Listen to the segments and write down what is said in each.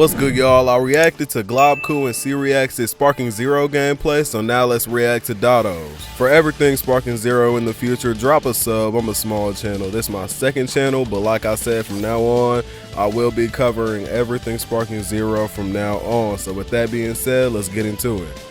What's good, y'all? I reacted to Goku and C-React's SparkingZero gameplay, so now let's react to Doto's. For everything SparkingZero in the future, drop a sub. I'm a small channel. This is my second channel, but like I said, from now on, I will be covering everything SparkingZero from now on. So with that being said, let's get into it.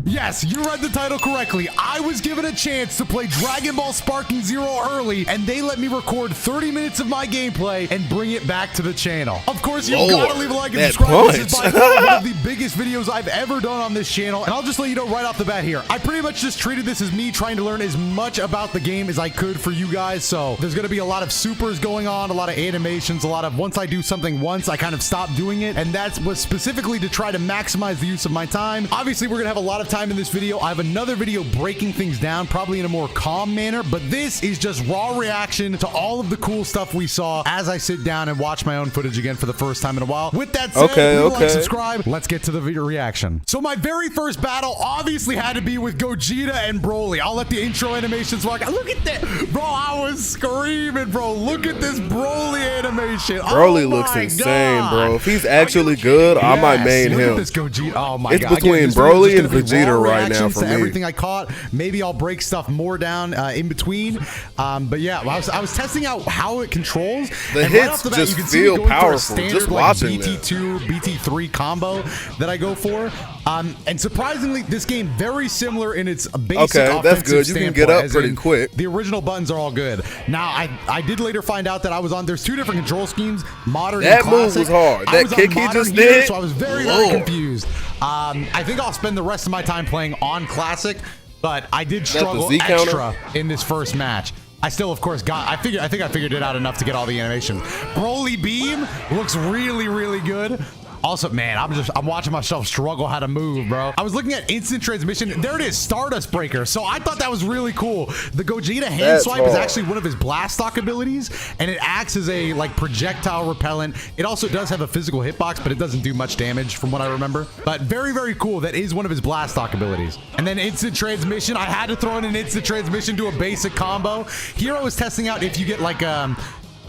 Yes, you read the title correctly. I was given a chance to play Dragonballsparkingzero early, and they let me record 30 minutes of my gameplay and bring it back to the channel. Of course, you gotta leave a like and subscribe. This is by far one of the biggest videos I've ever done on this channel, and I'll just let you know right off the bat here. I pretty much just treated this as me trying to learn as much about the game as I could for you guys, so there's gonna be a lot of supers going on, a lot of animations, a lot of once I do something once, I kind of stop doing it, and that was specifically to try to maximize the use of my time. Obviously, we're gonna have a lot of time in this video. I have another video breaking things down, probably in a more calm manner, but this is just raw reaction to all of the cool stuff we saw as I sit down and watch my own footage again for the first time in a while. With that said, like, subscribe. Let's get to the video reaction. So my very first battle obviously had to be with Vegeta and Broly. I'll let the intro animations rock. Look at that, bro! I was screaming, bro. Look at this Broly animation. Broly looks insane, bro. If he's actually good, I might main him. Look at this Gogeta. Oh my god! It's between Broly and Vegeta right now for me. Everything I caught. Maybe I'll break stuff more down in between. But yeah, I was testing out how it controls. The hits right off the bat, just feel powerful. Standard, just watching BT2, BT3 combo that I go for. And surprisingly, this game very similar in its basic offensive that's good. You can get up pretty quick. The original buttons are all good. Now, I did later find out that I was on. There's two different control schemes, modern and classic. That move was hard. That kick he just did. So I was very confused. I think I'll spend the rest of my time playing on classic, but I did struggle extra in this first match. I still, of course, I think I figured it out enough to get all the animations. Broly Beam looks really, really good. Also, man, I'm watching myself struggle how to move, bro. I was looking at instant transmission. There it is, Stardust Breaker. So I thought that was really cool. The Gogeta hand swipe is actually one of his blast stock abilities, and it acts as a like projectile repellent. It also does have a physical hitbox, but it doesn't do much damage from what I remember. But very, very cool. That is one of his blast stock abilities. And then instant transmission. I had to throw in an instant transmission to a basic combo. Here I was testing out if you get like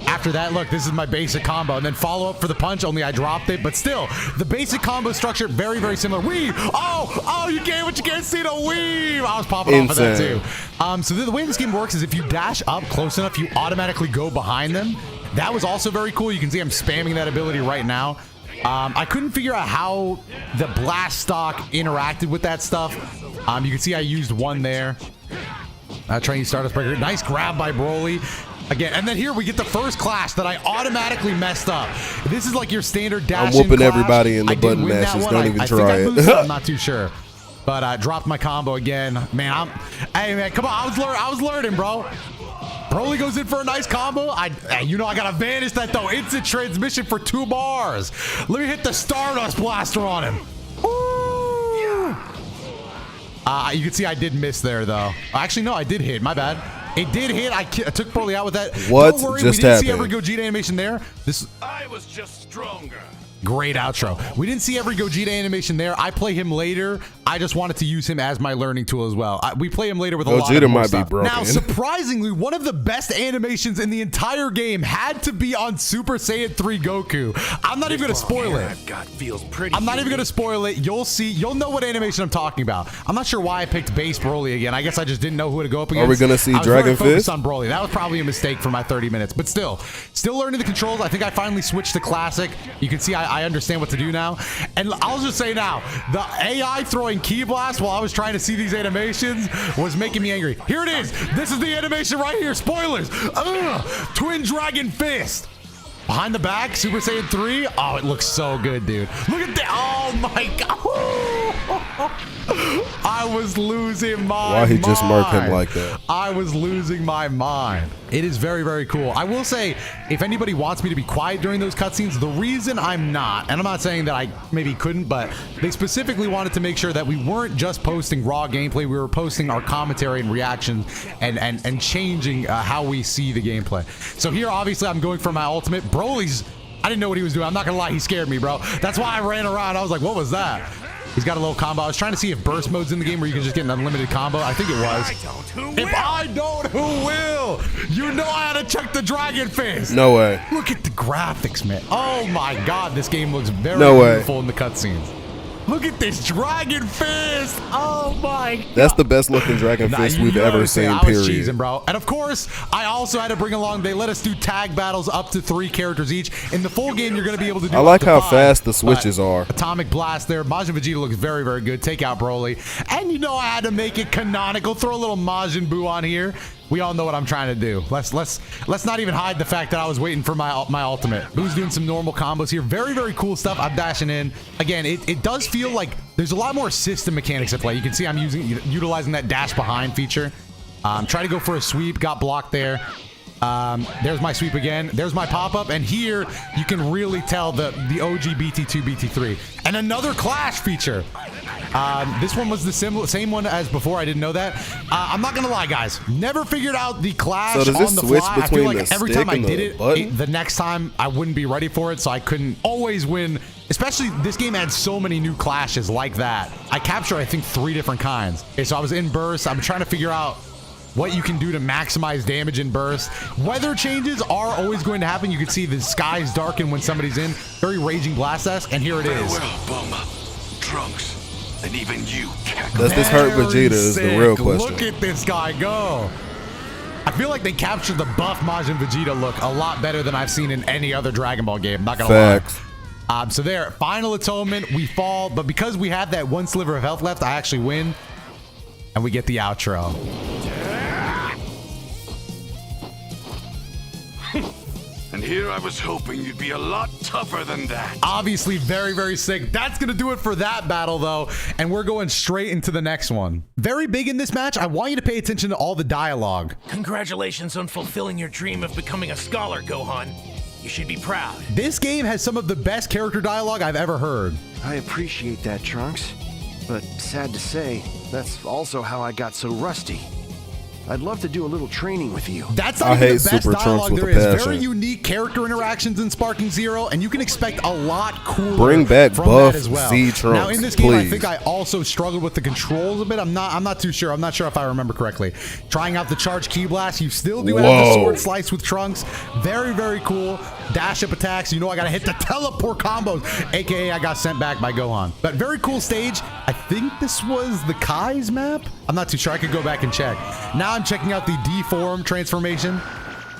after that, look, this is my basic combo, and then follow up for the punch, only I dropped it, but still, the basic combo structure, very, very similar. Weave! Oh, you can't see the weave! I was popping off of that too. So the way this game works is if you dash up close enough, you automatically go behind them. That was also very cool. You can see I'm spamming that ability right now. I couldn't figure out how the blast stock interacted with that stuff. You can see I used one there. Trying to use Stardust Breaker. Nice grab by Broly. Again, and then here we get the first clash that I automatically messed up. This is like your standard dash. I'm whooping everybody in the button mashes. Don't even try it. I'm not too sure, but I dropped my combo again. Man, hey man, come on! I was learning, bro. Broly goes in for a nice combo. You know I gotta vanish that though. Instant transmission for 2 bars. Let me hit the Stardust Blaster on him. You can see I did miss there though. Actually, no, I did hit. My bad. It did hit. I took Broly out with that. What Don't worry, just we didn't happened? See every Gogeta animation there. I was just stronger. Great outro. We didn't see every Gogeta animation there. I play him later. I just wanted to use him as my learning tool as well. We play him later with a lot of more stuff. Now, surprisingly, one of the best animations in the entire game had to be on Super Saiyan 3 Goku. I'm not even going to spoil it. I'm not even going to spoil it. You'll see. You'll know what animation I'm talking about. I'm not sure why I picked base Broly again. I guess I just didn't know who to go up against. Are we going to see Dragon Fist? On Broly. That was probably a mistake for my 30 minutes. But still learning the controls. I think I finally switched to Classic. You can see I understand what to do now. And I'll just say now, the AI throwing Ki Blast while I was trying to see these animations was making me angry. Here it is. This is the animation right here. Spoilers. Twin Dragon Fist. Behind the back, Super Saiyan 3. Oh, it looks so good, dude. Look at that. Oh, my God. I was losing my mind. Why he just marked him like that? I was losing my mind. It is very, very cool. I will say, if anybody wants me to be quiet during those cutscenes, the reason I'm not, and I'm not saying that I maybe couldn't, but they specifically wanted to make sure that we weren't just posting raw gameplay. We were posting our commentary and reactions and changing how we see the gameplay. So here, obviously, I'm going for my ultimate. Broly's, I didn't know what he was doing. I'm not gonna lie, he scared me, bro. That's why I ran around. I was like, what was that? He's got a little combo. I was trying to see if burst mode's in the game where you can just get an unlimited combo. I think it was. If I don't, who will? You know I had to check the Dragon Fist. No way. Look at the graphics, man. Oh my God, this game looks very beautiful in the cutscenes. Look at this Dragon Fist. Oh my God. That's the best looking Dragon Fist we've ever seen, I period. was cheesing, bro. And of course, I also had to bring along, they let us do tag battles up to 3 characters each. In the full game, you're going to be able to do I like how 5, fast the switches are. Atomic Blast there. Majin Vegeta looks very, very good. Take out Broly. And you know I had to make it canonical. Throw a little Majin Buu on here. We all know what I'm trying to do. Let's not even hide the fact that I was waiting for my ultimate. Buu's doing some normal combos here. Very, very cool stuff. I'm dashing in. Again, it does feel like there's a lot more system mechanics at play. You can see I'm utilizing that dash behind feature. Try to go for a sweep. Got blocked there. There's my sweep again. There's my pop-up. And here you can really tell the OG BT2, BT3. And another clash feature. This one was the same one as before. I didn't know that. I'm not gonna lie, guys. Never figured out the clash so does this on the switch fly. I feel between like the every stick time I and did the it, the next time I wouldn't be ready for it, so I couldn't always win. Especially this game had so many new clashes like that. I captured, I think, 3 different kinds. Okay, so I was in burst. I'm trying to figure out what you can do to maximize damage in burst. Weather changes are always going to happen. You can see the skies darken when somebody's in. Very Raging Blast-esque, and here it is. Farewell, Trunks. And even you can't. Does this hurt Vegeta is the real question. Look at this guy go. I feel like they captured the buff Majin Vegeta look a lot better than I've seen in any other Dragon Ball game. Not gonna lie. So there, final atonement, we fall, but because we have that 1 sliver of health left, I actually win, and we get the outro. And here I was hoping you'd be a lot tougher than that. Obviously very, very sick. That's going to do it for that battle, though. And we're going straight into the next one. Very big in this match. I want you to pay attention to all the dialogue. Congratulations on fulfilling your dream of becoming a scholar, Gohan. You should be proud. This game has some of the best character dialogue I've ever heard. I appreciate that, Trunks. But sad to say, that's also how I got so rusty. I'd love to do a little training with you. That's not even the best dialogue there is. Very unique character interactions in Sparking Zero, and you can expect a lot cooler. Bring back from buff that as well. Z Trunks, now in this game, please. I think I also struggled with the controls a bit. I'm not too sure. I'm not sure if I remember correctly. Trying out the charge key blast, you still do have the sword slice with Trunks. Very, very cool. Dash up attacks. You know I gotta hit the teleport combos, aka I got sent back by Gohan. But very cool stage. I think this was the Kai's map. I'm not too sure. I could go back and check. Now I'm checking out the D-form transformation.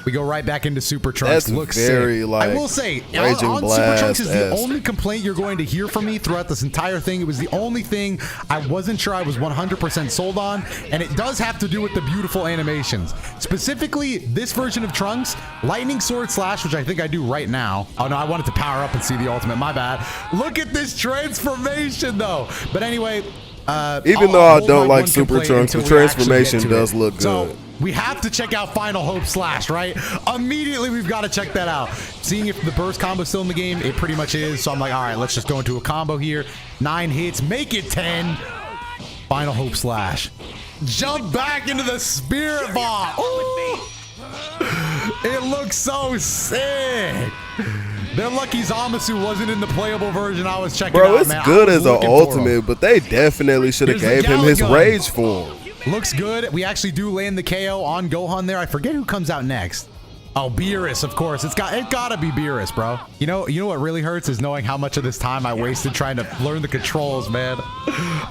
We go right back into Super Trunks. That's looks very sick. like I will say, Raging on Super Trunks is the Blast-esque. only complaint you're going to hear from me throughout this entire thing. It was the only thing I wasn't sure I was 100% sold on, and it does have to do with the beautiful animations. Specifically, this version of Trunks, Lightning Sword Slash, which I think I do right now. Oh no, I wanted to power up and see the ultimate. My bad. Look at this transformation, though. But anyway, even though I don't like Super Trunks, the transformation does look good. So we have to check out Final Hope Slash, right? Immediately, we've got to check that out. Seeing if the burst combo is still in the game, it pretty much is. So I'm like, all right, let's just go into a combo here. 9 hits, make it 10. Final Hope Slash. Jump back into the Spirit Bomb. Ooh. It looks so sick. They're lucky Zamasu wasn't in the playable version I was checking out, Bro, it's man. good as an ultimate, but they definitely should have gave him his rage form. Looks good. We actually do land the KO on Gohan there. I forget who comes out next. Oh, Beerus, of course. It gotta be Beerus, bro. You know what really hurts is knowing how much of this time I wasted trying to learn the controls, man.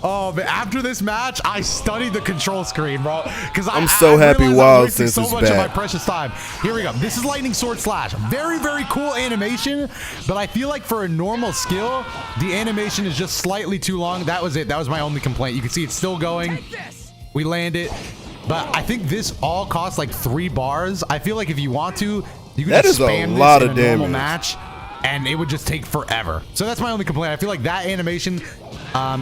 Oh, man. After this match, I studied the control screen, bro. Because I'm so happy Wild since it's so much of my precious time. Here we go. This is Lightning Sword Slash. Very, very cool animation, but I feel like for a normal skill, the animation is just slightly too long. That was it. That was my only complaint. You can see it's still going. We land it. But I think this all costs like 3 bars. I feel like if you want to, you can just spam this in a normal match, and it would just take forever. So that's my only complaint. I feel like that animation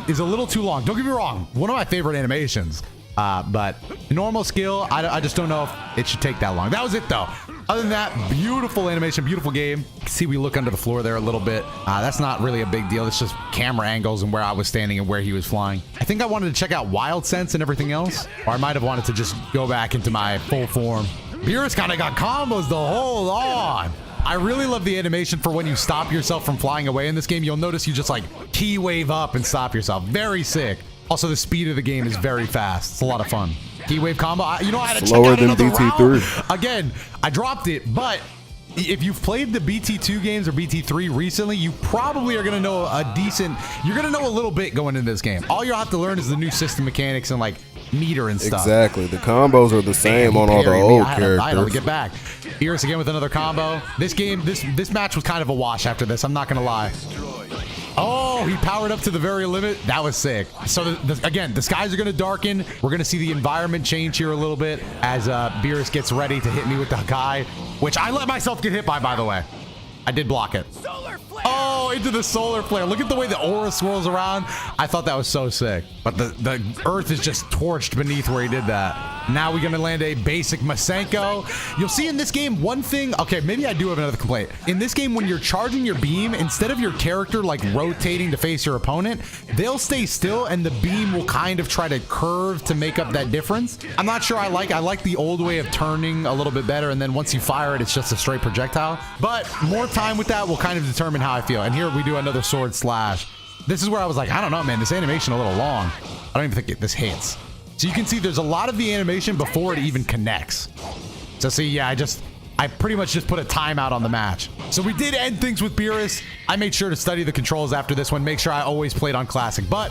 is a little too long. Don't get me wrong. One of my favorite animations. But normal skill, I just don't know if it should take that long. That was it, though. Other than that, beautiful animation, beautiful game. You can see we look under the floor there a little bit. That's not really a big deal. It's just camera angles and where I was standing and where he was flying. I think I wanted to check out Wild Sense and everything else. Or I might have wanted to just go back into my full form. Beerus kind of got combos though. Hold on. I really love the animation for when you stop yourself from flying away in this game. You'll notice you just like key wave up and stop yourself. Very sick. Also, the speed of the game is very fast. It's a lot of fun. Key wave combo. I had to check out another round. Again, I dropped it, but if you've played the BT2 games or BT3 recently, you probably are going to know you're going to know a little bit going into this game. All you'll have to learn is the new system mechanics and like meter and stuff. Exactly. The combos are the same on all the old characters. I had to get back. Beerus again with another combo. This match was kind of a wash after this. I'm not going to lie. Oh, he powered up to the very limit. That was sick. So again, the skies are going to darken. We're going to see the environment change here a little bit as Beerus gets ready to hit me with the Hakai, which I let myself get hit by the way. I did block it. Oh, into the solar flare. Look at the way the aura swirls around. I thought that was so sick. But the earth is just torched beneath where he did that. Now we're going to land a basic Masenko. You'll see in this game one thing. Okay, maybe I do have another complaint. In this game, when you're charging your beam, instead of your character like rotating to face your opponent, they'll stay still and the beam will kind of try to curve to make up that difference. I'm not sure I like the old way of turning a little bit better, and then once you fire it, it's just a straight projectile. But more time with that will kind of determine how I feel. And here we do another sword slash. This is where I was like, I don't know, man, this animation a little long. I don't even think this hits. So you can see there's a lot of the animation before it even connects. So see, yeah, I pretty much just put a timeout on the match. So we did end things with Beerus. I made sure to study the controls after this one, make sure I always played on Classic, but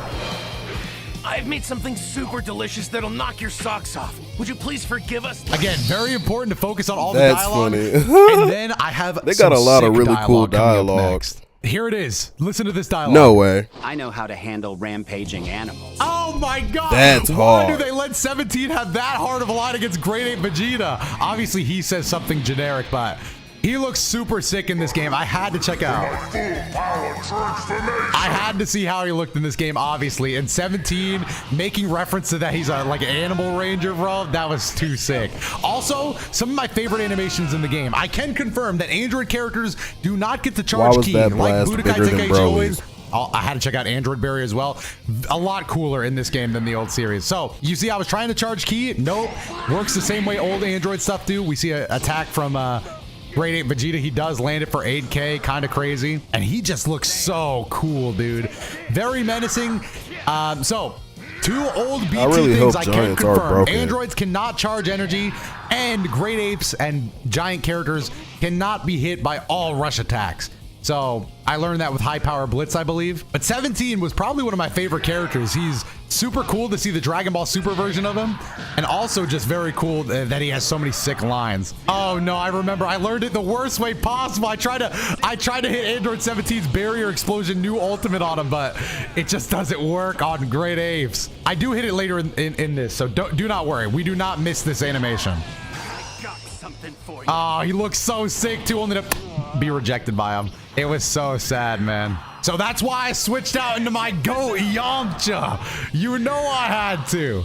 I've made something super delicious that'll knock your socks off. Would you please forgive us? Again, very important to focus on all the dialogue. That's funny. And then I have they got a lot of really cool dialogue. Here it is. Listen to this dialogue. No way. I know how to handle rampaging animals. Oh my god. That's hard. Why do they let 17 have that hard of a line against Grade 8 Vegeta? Obviously, he says something generic, but he looks super sick in this game. I had to check out. I had to see how he looked in this game, obviously. And 17 making reference to that he's like an animal ranger, bro. That was too sick. Also, some of my favorite animations in the game. I can confirm that Android characters do not get to charge ki like Budokai Tenkaichi always. I had to check out Android Barrier as well. A lot cooler in this game than the old series. So you see I was trying to charge ki. Nope. Works the same way old Android stuff do. We see an attack from Grade 8 Vegeta. He does land it for 8K, kind of crazy. And he just looks so cool, dude. Very menacing. So, two old BT things I can confirm. Androids cannot charge energy, and Grade 8s and giant characters cannot be hit by all rush attacks. So, I learned that with High Power Blitz, I believe. But 17 was probably one of my favorite characters. He's super cool to see the Dragon Ball Super version of him. And also just very cool that he has so many sick lines. Oh no, I remember I learned it the worst way possible. I tried to hit Android 17's Barrier Explosion new ultimate on him, but it just doesn't work on Grade 8s. I do hit it later in this, so do not worry. We do not miss this animation. Oh, he looks so sick too, only to be rejected by him. It was so sad, man. So that's why I switched out into my Go Yamcha. You know I had to.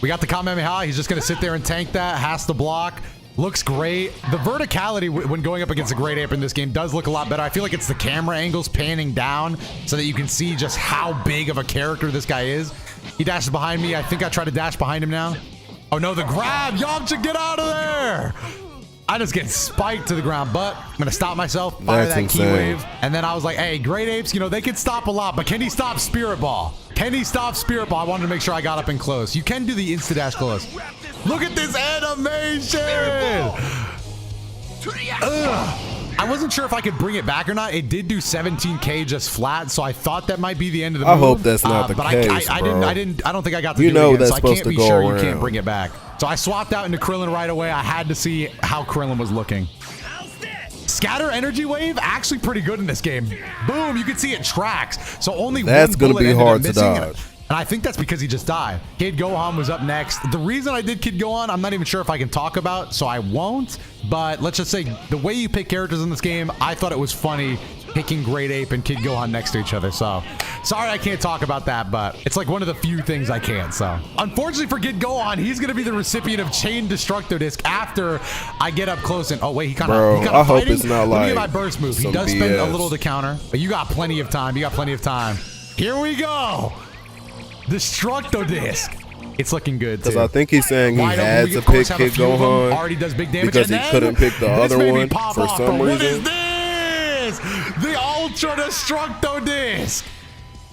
We got the Kamehameha. He's just going to sit there and tank that. Has to block. Looks great. The verticality when going up against a Grade 8 in this game does look a lot better. I feel like it's the camera angles panning down so that you can see just how big of a character this guy is. He dashes behind me. I think I try to dash behind him now. Oh no, the grab! Yamcha, get out of there! I just get spiked to the ground, but I'm going to stop myself, fire that key wave. And then I was like, hey, Grade 8s, you know, they can stop a lot, but can he stop Spirit Ball? Can he stop Spirit Ball? I wanted to make sure I got up and close. You can do the Insta-Dash close. Look at this animation! I wasn't sure if I could bring it back or not. It did do 17K just flat, so I thought that might be the end of the move. I hope that's not the case, I don't think I got to do it again, that's so I can't be sure around. You can't bring it back. So I swapped out into Krillin right away. I had to see how Krillin was looking. Scatter energy wave, actually pretty good in this game. Boom, you can see it tracks. So only that's one bullet gonna be hard to dodge. And I think that's because he just died. Kid Gohan was up next. The reason I did Kid Gohan, I'm not even sure if I can talk about, so I won't. But let's just say the way you pick characters in this game, I thought it was funny picking Grade 8 and Kid Gohan next to each other. So sorry I can't talk about that, but it's like one of the few things I can. So unfortunately for Kid Gohan, he's going to be the recipient of Chain Destructo Disc after I get up close. And oh wait, he kind of I hope it's not like Let me get my burst move. He does spend a little to counter, but you got plenty of time. You got plenty of time. Here we go. Destructo Disc. It's looking good, too. Because I think he's saying he had to pick Kid Gohan already does big damage, because he couldn't pick the other one for some reason. What is this? The Ultra Destructo Disc.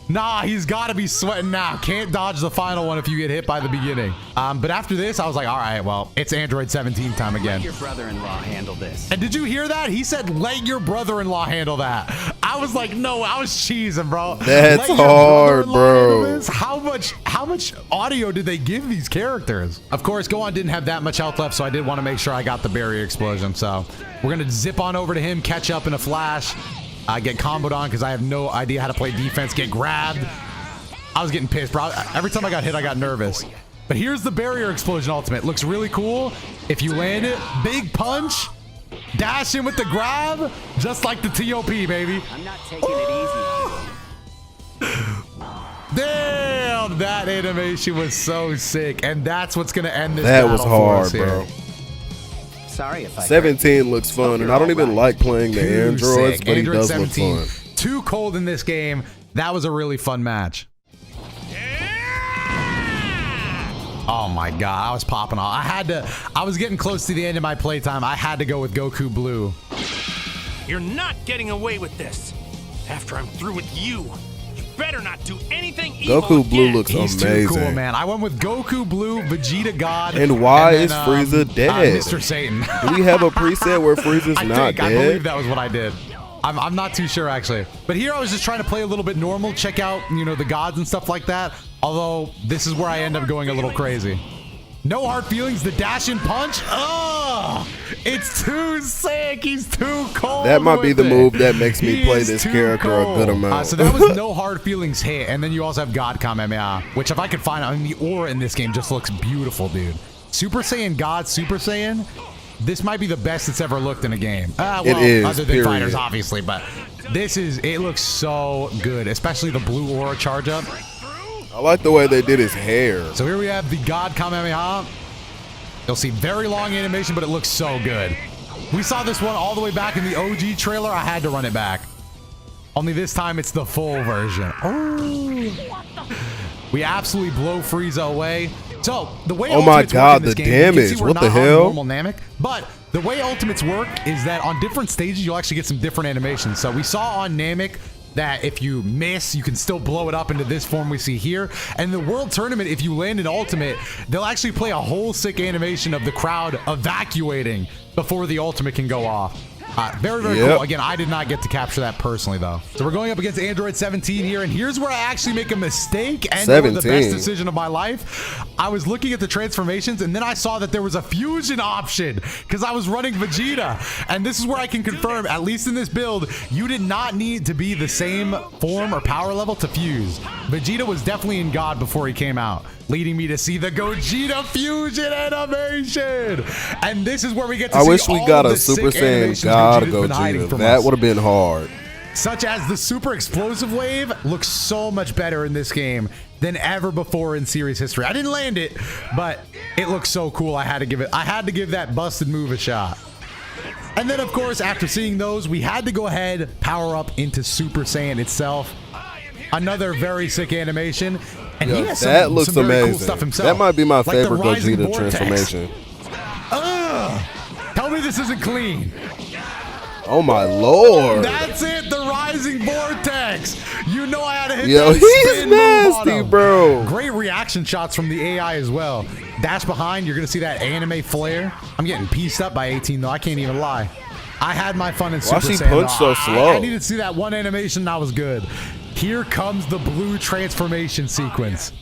Nah, he's got to be sweating now. Can't dodge the final one if you get hit by the beginning. But after this, I was like, all right, well, it's Android 17 time again. Let your brother-in-law handle this. And did you hear that? He said, let your brother-in-law handle that. I was like, no, I was cheesing, bro. That's hard, bro. How much audio did they give these characters? Of course, Gohan didn't have that much health left, so I did want to make sure I got the barrier explosion. So we're going to zip on over to him, catch up in a flash. Get comboed on because I have no idea how to play defense. Get grabbed. I was getting pissed, bro. Every time I got hit, I got nervous. But here's the barrier explosion ultimate. Looks really cool. If you land it, big punch, dash in with the grab, just like the TOP, baby. I'm not taking it easy. Damn, that animation was so sick, and that's what's gonna end this. That was hard, bro. Sorry if I 17 looks fun, and I don't even like playing the androids, but he does look fun. Too cold in this game. That was a really fun match. Oh my god, I was popping off. I was getting close to the end of my playtime. I had to go with Goku Blue. You're not getting away with this. After I'm through with you, you better not do anything evil Goku Blue again. looks He's amazing. Too cool, man. I went with Goku Blue, Vegeta God. And why then, is Frieza dead? Mr. Satan. Do we have a preset where Frieza's not dead? I believe that was what I did. I'm not too sure, actually. But here I was just trying to play a little bit normal, check out, you know, the gods and stuff like that. Although, this is where I end up going a little crazy. No hard feelings, the dash and punch. Oh, it's too sick. He's too cold. That might be the move that makes me play this character a good amount. So that was no hard feelings hit. And then you also have God Kamehameha, which if I could find, I mean, the aura in this game just looks beautiful, dude. Super Saiyan God, Super Saiyan. This might be the best it's ever looked in a game. Well, it is, other than Fighters, obviously, but it looks so good, especially the blue aura charge up. I like the way they did his hair. So here we have the God Kamehameha. You'll see very long animation, but it looks so good. We saw this one all the way back in the OG trailer. I had to run it back. Only this time it's the full version. Oh. We absolutely blow Frieza away. So the way Ultimates work in this game, damage! What the hell? Normal Namek, but the way Ultimates work is that on different stages you'll actually get some different animations. So we saw on Namek that if you miss, you can still blow it up into this form we see here. And the World Tournament, if you land an ultimate, they'll actually play a whole sick animation of the crowd evacuating before the ultimate can go off. Very, very cool. Again, I did not get to capture that personally, though. So we're going up against Android 17 here, and here's where I actually make a mistake and the best decision of my life. I was looking at the transformations, and then I saw that there was a fusion option because I was running Vegeta. And this is where I can confirm, at least in this build, you did not need to be the same form or power level to fuse. Vegeta was definitely in God before he came out, leading me to see the Gogeta fusion animation. And this is where we get to see I wish we got a Super Saiyan God Gogeta. That would have been hard. Such as the Super Explosive Wave looks so much better in this game than ever before in series history. I didn't land it, but it looks so cool. I had to give that busted move a shot. And then, of course, after seeing those, we had to go ahead, power up into Super Saiyan itself. Another very sick animation. And he has that looks some very amazing. Cool stuff himself. That might be my favorite Gogeta Gogeta transformation. Tell me this isn't clean. Oh my lord. That's it, the Rising Vortex. You know I had to hit that he's spin nasty, bro. Great reaction shots from the AI as well. Dash behind, you're going to see that anime flare. I'm getting pieced up by 18, though. I can't even lie. I had my fun in Super Saiyan. Why she punch so slow? I needed to see that one animation, that was good. Here comes the blue transformation sequence.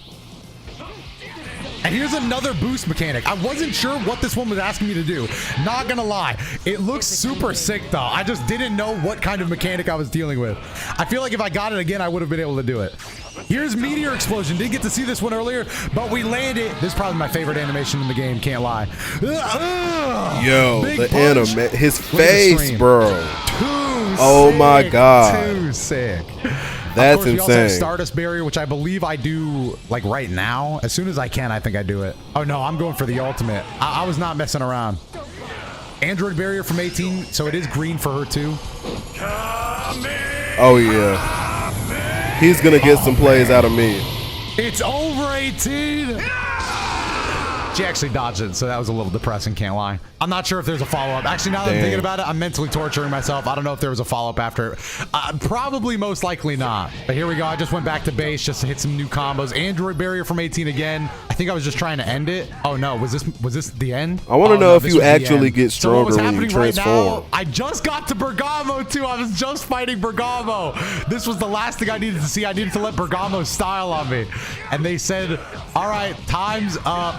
And here's another boost mechanic. I wasn't sure what this one was asking me to do. Not gonna lie. It looks super sick though. I just didn't know what kind of mechanic I was dealing with. I feel like if I got it again, I would have been able to do it. Here's Meteor Explosion. Didn't get to see this one earlier, but we landed. This is probably my favorite animation in the game, can't lie. Yo, the anime, his face, bro. Oh my god. Too sick. That's insane. We also have Stardust Barrier, which I believe I do like right now. As soon as I can, I think I do it. Oh no, I'm going for the ultimate. I was not messing around. Android Barrier from 18, so it is green for her too. Oh yeah. He's gonna get some plays out of me. It's over 18. She actually dodged it, so that was a little depressing, can't lie. I'm not sure if there's a follow-up. Actually, now that I'm thinking about it, I'm mentally torturing myself. I don't know if there was a follow-up after. Probably most likely not. But here we go. I just went back to base just to hit some new combos. Android barrier from 18 again. I think I was just trying to end it. Oh no, was this the end? I want to know if you actually get stronger when you transform. Right now, I just got to Bergamo too. I was just fighting Bergamo. This was the last thing I needed to see. I needed to let Bergamo style on me. And they said, all right, time's up.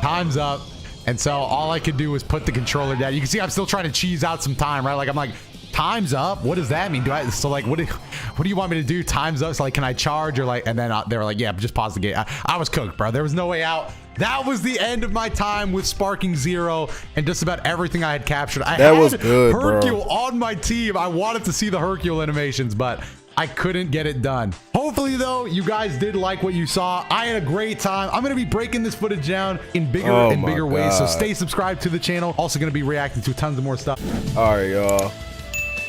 Time's up. And so all I could do was put the controller down. You can see I'm still trying to cheese out some time, right? Like I'm like, time's up. What does that mean? So like, what do you want me to do? Time's up. So like, can I charge or like? And then they were like, yeah, just pause the game. I was cooked, bro. There was no way out. That was the end of my time with Sparking Zero and just about everything I had captured. That was good, Hercule on my team. I wanted to see the Hercule animations, but I couldn't get it done. Hopefully though, you guys did like what you saw. I had a great time. I'm gonna be breaking this footage down in bigger and bigger ways. So stay subscribed to the channel. Also gonna be reacting to tons of more stuff. All right, y'all.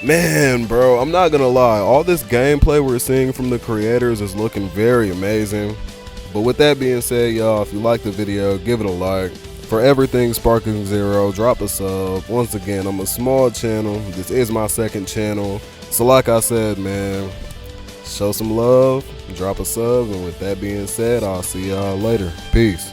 Man, bro, I'm not gonna lie. All this gameplay we're seeing from the creators is looking very amazing. But with that being said, y'all, if you like the video, give it a like. For everything Sparking Zero, drop a sub. Once again, I'm a small channel. This is my second channel. So like I said, man, show some love, drop a sub, and with that being said, I'll see y'all later. Peace.